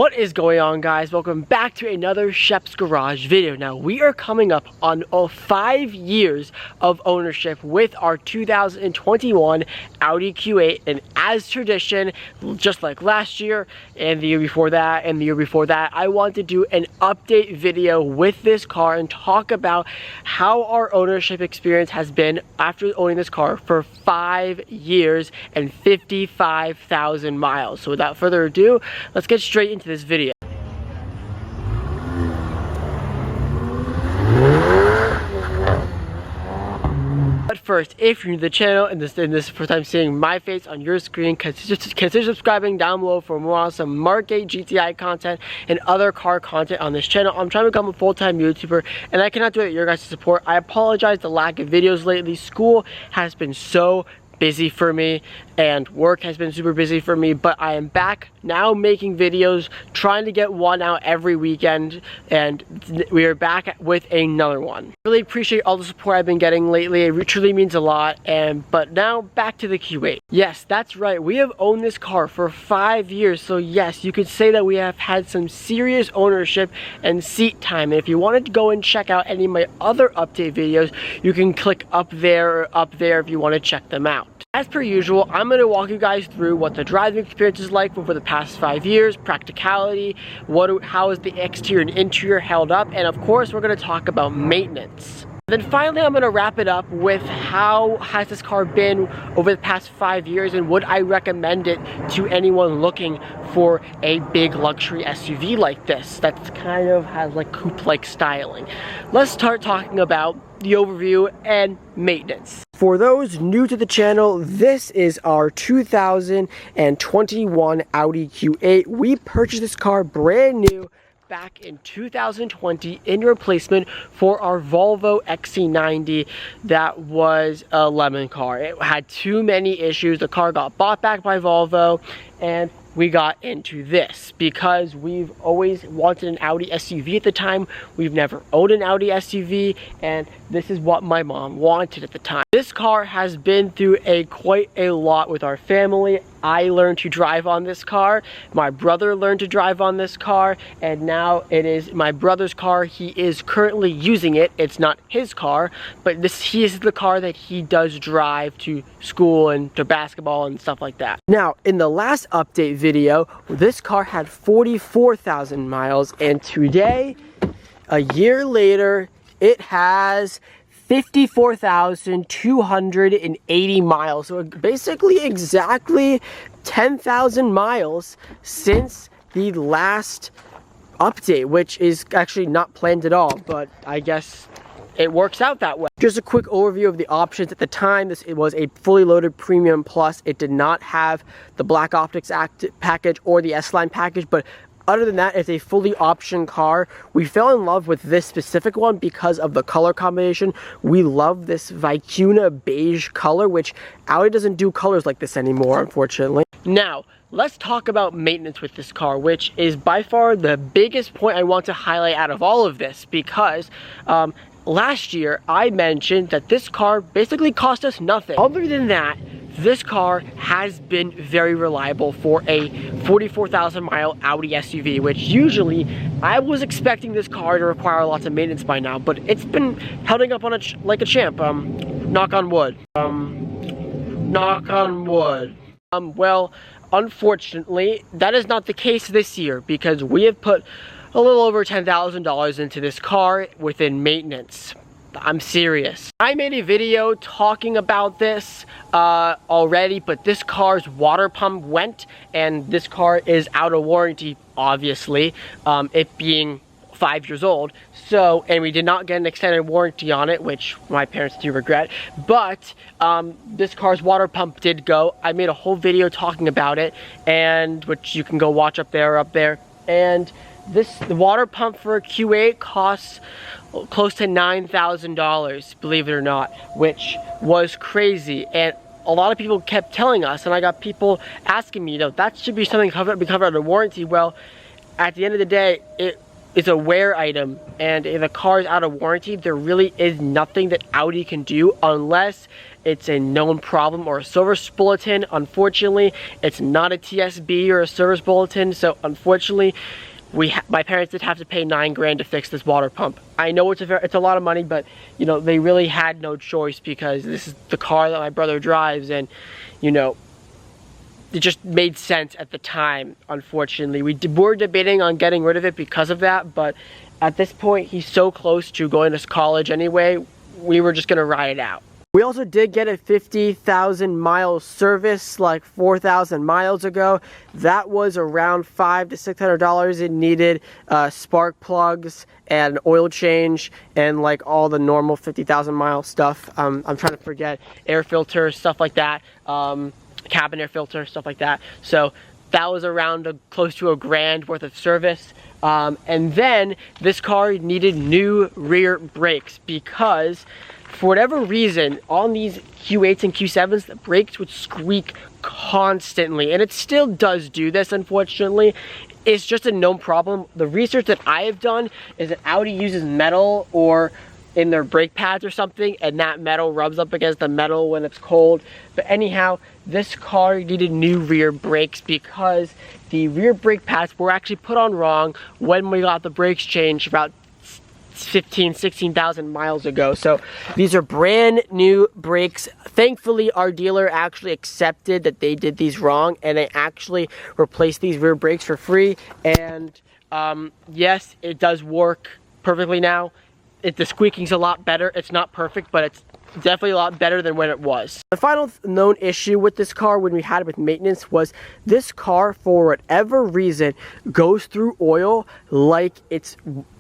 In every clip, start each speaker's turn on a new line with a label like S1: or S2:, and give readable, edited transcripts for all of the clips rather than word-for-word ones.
S1: What is going on, guys? Welcome back to another Shep's Garage video. Now we are coming up on 5 years of ownership with our 2021 Audi Q8, and as tradition, just like last year and the year before that and the year before that, I want to do an update video with this car and talk about how our ownership experience has been after owning this car for 5 years and 55,000 miles. So without further ado, let's get straight into this video. But first, if you're new to the channel and this is the first time seeing my face on your screen, consider subscribing down below for more awesome Mark 8 GTI content and other car content on this channel. I'm trying to become a full-time YouTuber and I cannot do it without your guys' support. I apologize for the lack of videos lately. School has been so busy for me and work has been super busy for me, but I am back now making videos, trying to get one out every weekend, and we are back with another one. Really appreciate all the support I've been getting lately. It truly means a lot. But now back to the Q8. Yes, that's right, we have owned this car for 5 years, so yes, you could say that we have had some serious ownership and seat time. And if you wanted to go and check out any of my other update videos, you can click up there or up there if you want to check them out. As per usual, I'm going to walk you guys through what the driving experience is like over the past 5 years, practicality, how is the exterior and interior held up, and of course we're going to talk about maintenance. Then finally, I'm going to wrap it up with how has this car been over the past 5 years and would I recommend it to anyone looking for a big luxury SUV like this that kind of has like coupe-like styling. Let's start talking about the overview and maintenance. For those new to the channel, this is our 2021 Audi Q8. We purchased this car brand new back in 2020 in replacement for our Volvo XC90 that was a lemon car. It had too many issues. The car got bought back by Volvo and we got into this because we've always wanted an Audi SUV at the time. We've never owned an Audi SUV, and this is what my mom wanted at the time. This car has been through quite a lot with our family. I learned to drive on this car, my brother learned to drive on this car, and now it is my brother's car. He is currently using it. It's not his car, but he is the car that he does drive to school and to basketball and stuff like that. Now, in the last update video, this car had 44,000 miles, and today, a year later, it has 54,280 miles. So basically exactly 10,000 miles since the last update, which is actually not planned at all, but I guess it works out that way. Just a quick overview of the options. At the time, it was a fully loaded Premium Plus. It did not have the Black Optics package or the S-Line package, but other than that, it's a fully optioned car. We fell in love with this specific one because of the color combination. We love this Vicuna beige color, which Audi doesn't do colors like this anymore, unfortunately. Now, let's talk about maintenance with this car, which is by far the biggest point I want to highlight out of all of this, because last year I mentioned that this car basically cost us nothing. Other than that, this car has been very reliable for a 44,000 mile Audi SUV, which usually I was expecting this car to require lots of maintenance by now, but it's been holding up on like a champ. Knock on wood. Knock on wood. Well, unfortunately, that is not the case this year because we have put a little over $10,000 into this car within maintenance. I'm serious. I made a video talking about this already, but this car's water pump went and this car is out of warranty, obviously, it being 5 years old. So, and we did not get an extended warranty on it, which my parents do regret, but this car's water pump did go. I made a whole video talking about it, and which you can go watch up there. And the water pump for a Q8 costs close to $9,000, believe it or not, which was crazy. And a lot of people kept telling us, and I got people asking me, that should be something covered under warranty. Well, at the end of the day, it's a wear item, and if the car is out of warranty, there really is nothing that Audi can do unless it's a known problem or a service bulletin. Unfortunately, it's not a TSB or a service bulletin, so unfortunately, my parents did have to pay $9 grand to fix this water pump. I know it's a lot of money, but you know, they really had no choice because this is the car that my brother drives, and you know, it just made sense at the time. Unfortunately, we were debating on getting rid of it because of that, but at this point, he's so close to going to college anyway, we were just gonna ride it out. We also did get a 50,000 mile service like 4,000 miles ago. That was around $500 to $600. It needed spark plugs and oil change and like all the normal 50,000 mile stuff. I'm trying to forget, air filter, stuff like that, cabin air filter, stuff like that. So that was around close to $1 grand worth of service. And then this car needed new rear brakes because for whatever reason, on these Q8s and Q7s, the brakes would squeak constantly. And it still does do this, unfortunately. It's just a known problem. The research that I have done is that Audi uses metal or in their brake pads or something, and that metal rubs up against the metal when it's cold. But anyhow, this car needed new rear brakes because the rear brake pads were actually put on wrong when we got the brakes changed about 16,000 miles ago. So these are brand new brakes. Thankfully, our dealer actually accepted that they did these wrong, and they actually replaced these rear brakes for free. And yes, it does work perfectly now. The squeaking's a lot better. It's not perfect, but it's definitely a lot better than when it was. The final known issue with this car when we had it with maintenance was this car, for whatever reason, goes through oil like it's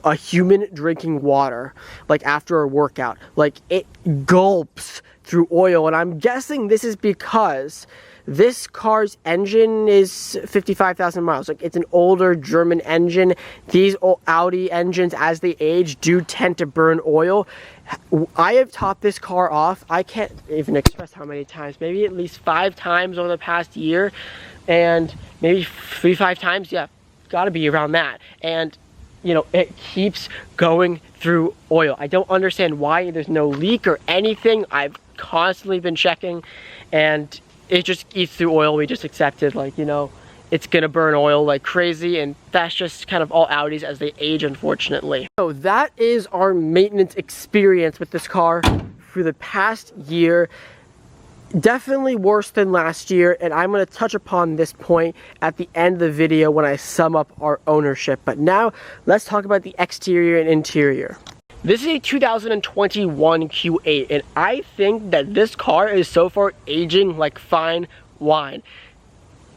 S1: a human drinking water, like after a workout. Like it gulps through oil, and I'm guessing this is because this car's engine is 55,000 miles. Like it's an older German engine. These old Audi engines, as they age, do tend to burn oil. I have topped this car off. I can't even express how many times. Maybe at least 5 times over the past year, and maybe 3-5 times. Yeah, gotta be around that. And you know, it keeps going through oil. I don't understand why there's no leak or anything. I've constantly been checking, and it just eats through oil. We just accepted, like, you know, it's gonna burn oil like crazy, and that's just kind of all Audis as they age, unfortunately. So that is our maintenance experience with this car for the past year. Definitely worse than last year, and I'm going to touch upon this point at the end of the video when I sum up our ownership. But now, let's talk about the exterior and interior. This is a 2021 Q8, and I think that this car is so far aging like fine wine.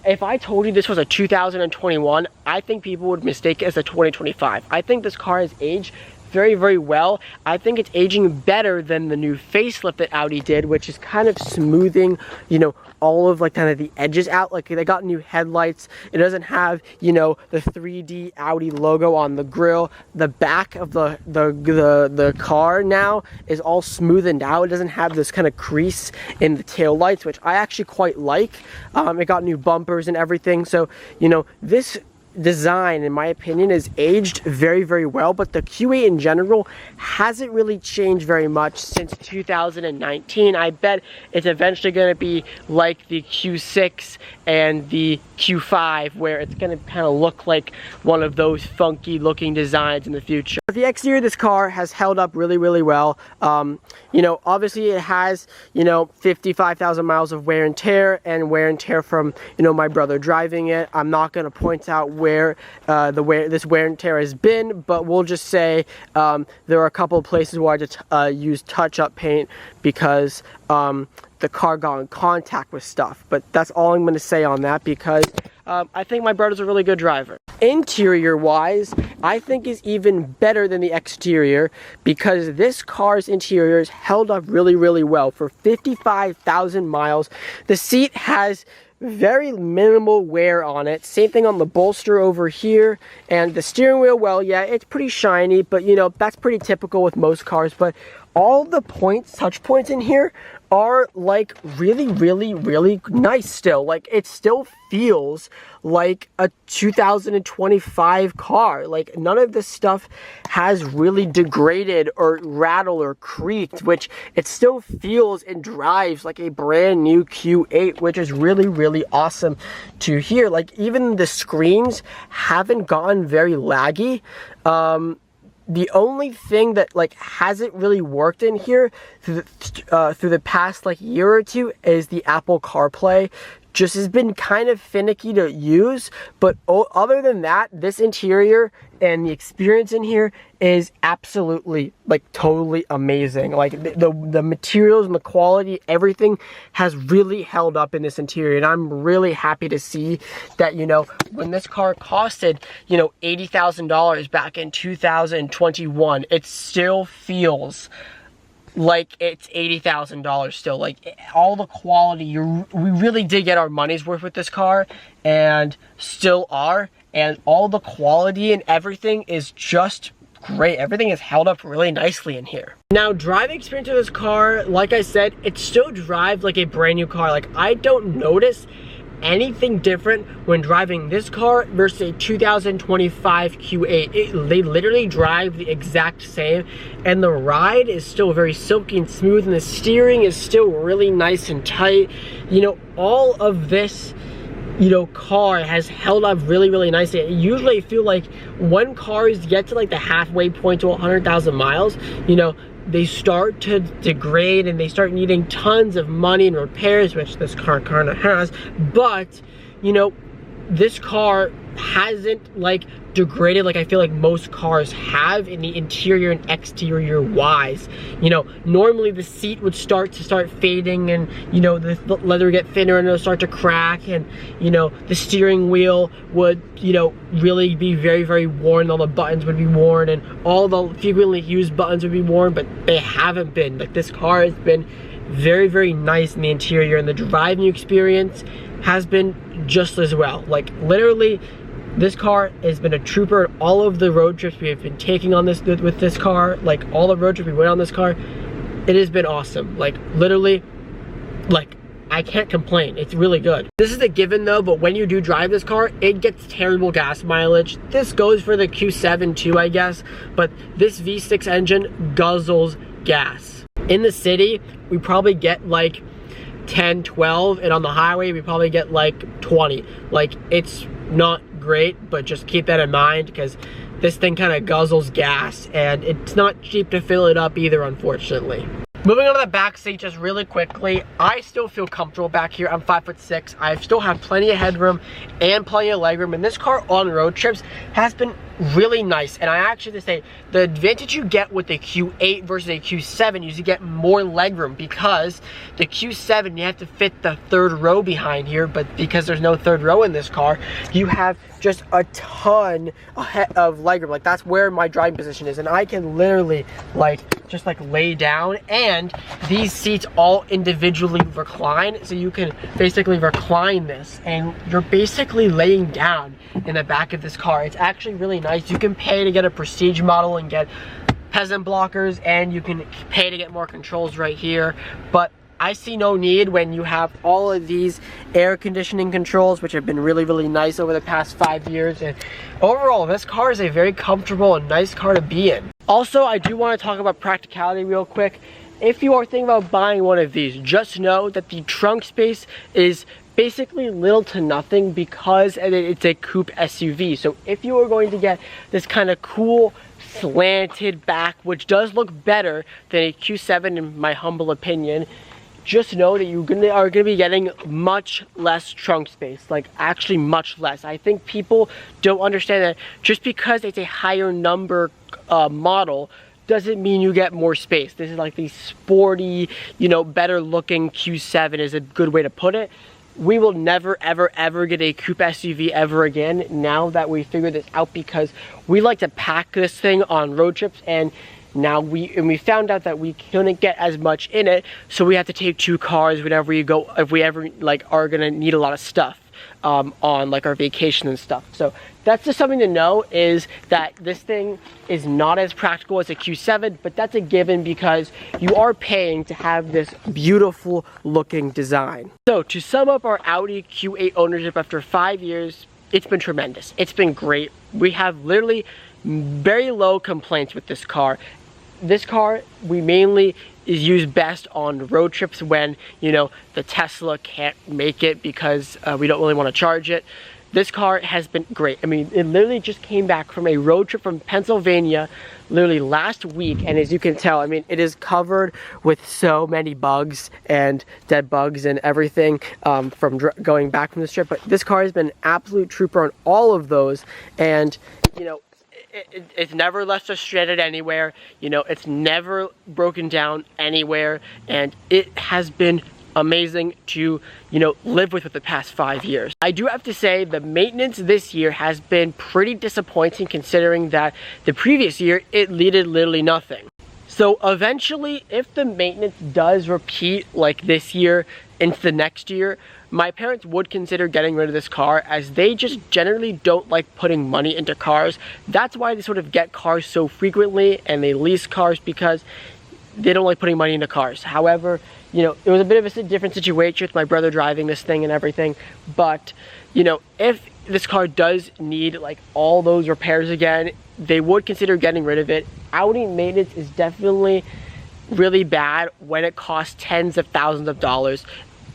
S1: If I told you this was a 2021, I think people would mistake it as a 2025. I think this car has aged very, very well. I think it's aging better than the new facelift that Audi did, which is kind of smoothing, you know, all of like kind of the edges out. Like they got new headlights. It doesn't have, you know, the 3D Audi logo on the grille. The back of the car now is all smoothened out. It doesn't have this kind of crease in the tail lights, which I actually quite like. It got new bumpers and everything. So, you know, this design, in my opinion, is aged very, very well, but the Q8 in general hasn't really changed very much since 2019. I bet it's eventually going to be like the Q6 and the Q5, where it's going to kind of look like one of those funky looking designs in the future. The exterior of this car has held up really, really well. You know, obviously it has, you know, 55,000 miles of wear and tear from, you know, my brother driving it. I'm not going to point out where this wear and tear has been, but we'll just say there are a couple of places where I just used touch-up paint because the car got in contact with stuff. But that's all I'm going to say on that, because I think my brother's a really good driver. Interior wise, I think is even better than the exterior, because this car's interior is held up really, really well for 55,000 miles. The seat has very minimal wear on it. Same thing on the bolster over here. And the steering wheel, well, yeah, it's pretty shiny, but you know, that's pretty typical with most cars. But all the touch points in here are like really, really, really nice still. Like it still feels like a 2025 car. Like none of this stuff has really degraded or rattled or creaked, which it still feels and drives like a brand new Q8, which is really, really awesome to hear. Like even the screens haven't gotten very laggy. The only thing that like hasn't really worked in here through the past like year or two is the Apple CarPlay. Just has been kind of finicky to use, but other than that, this interior and the experience in here is absolutely like totally amazing. Like the materials and the quality, everything has really held up in this interior, and I'm really happy to see that, you know, when this car costed, you know, $80,000 back in 2021, it still feels like it's $80,000 still. Like all the quality, we really did get our money's worth with this car, and still are, and all the quality and everything is just great. Everything is held up really nicely in here. Now, driving experience of this car, like I said, it still drives like a brand new car. Like I don't notice anything different when driving this car versus a 2025 Q8. They literally drive the exact same, and the ride is still very silky and smooth, and the steering is still really nice and tight. You know, all of this, you know, car has held up really, really nicely. Usually I feel like when cars get to like the halfway point to 100,000 miles, you know, they start to degrade and they start needing tons of money and repairs, which this car kind of has. But, you know, this car hasn't like degraded like I feel like most cars have in the interior and exterior wise. You know, normally the seat would start fading, and you know, the leather would get thinner and it'll start to crack, and you know, the steering wheel would, you know, really be very, very worn. All the buttons would be worn, and all the frequently used buttons would be worn, but they haven't been. Like this car has been very, very nice in the interior, and the driving experience has been just as well. Like literally, this car has been a trooper. All of the road trips we have been taking on this with this car, like all the road trips we went on this car, it has been awesome. Like literally, like I can't complain. It's really good. This is a given though, but when you do drive this car, it gets terrible gas mileage. This goes for the Q7 too, I guess, but this V6 engine guzzles gas. In the city, we probably get like 10, 12, and on the highway we probably get like 20. Like it's not great, but just keep that in mind, because this thing kind of guzzles gas, and it's not cheap to fill it up either, unfortunately. Moving on to the back seat just really quickly, I still feel comfortable back here. I'm 5'6". I still have plenty of headroom and plenty of legroom, and this car on road trips has been really nice. And I actually say the advantage you get with the Q8 versus a Q7 is you get more legroom, because the Q7 you have to fit the third row behind here, but because there's no third row in this car, you have just a ton of legroom. Like that's where my driving position is, and I can literally like just like lay down, and these seats all individually recline, so you can basically recline this and you're basically laying down in the back of this car. It's actually really nice. You can pay to get a Prestige model and get peasant blockers, and you can pay to get more controls right here, but I see no need when you have all of these air conditioning controls, which have been really, really nice over the past 5 years. And overall, this car is a very comfortable and nice car to be in. Also, I do want to talk about practicality real quick. If you are thinking about buying one of these, just know that the trunk space is basically little to nothing, because it's a coupe SUV. So if you are going to get this kind of cool slanted back, which does look better than a Q7 in my humble opinion, just know that you are gonna be getting much less trunk space, like actually much less. I think people don't understand that just because it's a higher number model doesn't mean you get more space. This is like the sporty, you know, better looking Q7 is a good way to put it. We will never, ever, ever get a coupe SUV ever again now that we figured this out, because we like to pack this thing on road trips, and now we found out that we couldn't get as much in it, so we have to take 2 cars whenever you go, if we ever like are gonna need a lot of stuff. on like our vacation and stuff. So that's just something to know, is that this thing is not as practical as a Q7, but that's a given because you are paying to have this beautiful looking design. So to sum up our Audi Q8 ownership after 5 years, it's been tremendous. It's been great. We have literally very low complaints with this car. This car, we mainly is used best on road trips when, you know, the Tesla can't make it because we don't really want to charge it. This car has been great. I mean, it literally just came back from a road trip from Pennsylvania literally last week, and as you can tell, I mean, it is covered with so many bugs and dead bugs and everything from going back from this trip. But this car has been an absolute trooper on all of those, and you know, it's never left us stranded anywhere. You know, it's never broken down anywhere, and it has been amazing to, you know, live with the past 5 years. I do have to say the maintenance this year has been pretty disappointing, considering that the previous year it needed literally nothing. So eventually, if the maintenance does repeat like this year into the next year, my parents would consider getting rid of this car, as they just generally don't like putting money into cars. That's why they sort of get cars so frequently and they lease cars, because they don't like putting money into cars. However, you know, it was a bit of a different situation with my brother driving this thing and everything. But, you know, if this car does need like all those repairs again, they would consider getting rid of it. Audi maintenance is definitely really bad when it costs tens of thousands of dollars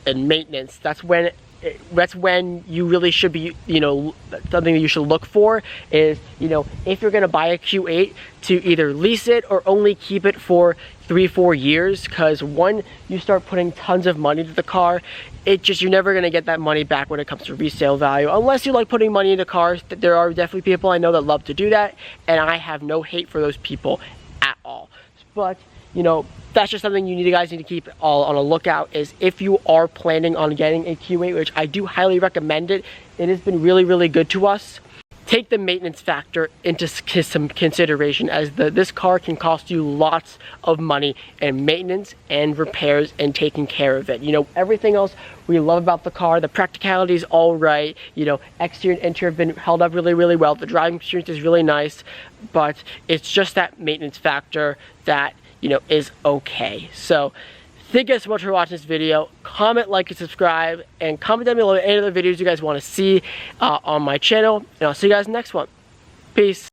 S1: in maintenance. That's when you really should be, you know, something that you should look for is, you know, if you're gonna buy a Q8, to either lease it or only keep it for 3-4 years, because when you start putting tons of money into the car, you're never gonna get that money back when it comes to resale value, unless you like putting money into cars. There are definitely people I know that love to do that, and I have no hate for those people at all. But, you know, that's just something you guys need to keep all on a lookout, is if you are planning on getting a Q8, which I do highly recommend it. It has been really, really good to us. Take the maintenance factor into some consideration, as this car can cost you lots of money in maintenance and repairs and taking care of it. You know, everything else we love about the car, the practicality is all right. You know, exterior and interior have been held up really, really well. The driving experience is really nice, but it's just that maintenance factor that, you know, is okay. So thank you guys so much for watching this video. Comment, like, and subscribe, and comment down below any other videos you guys want to see on my channel, and I'll see you guys in the next one. Peace.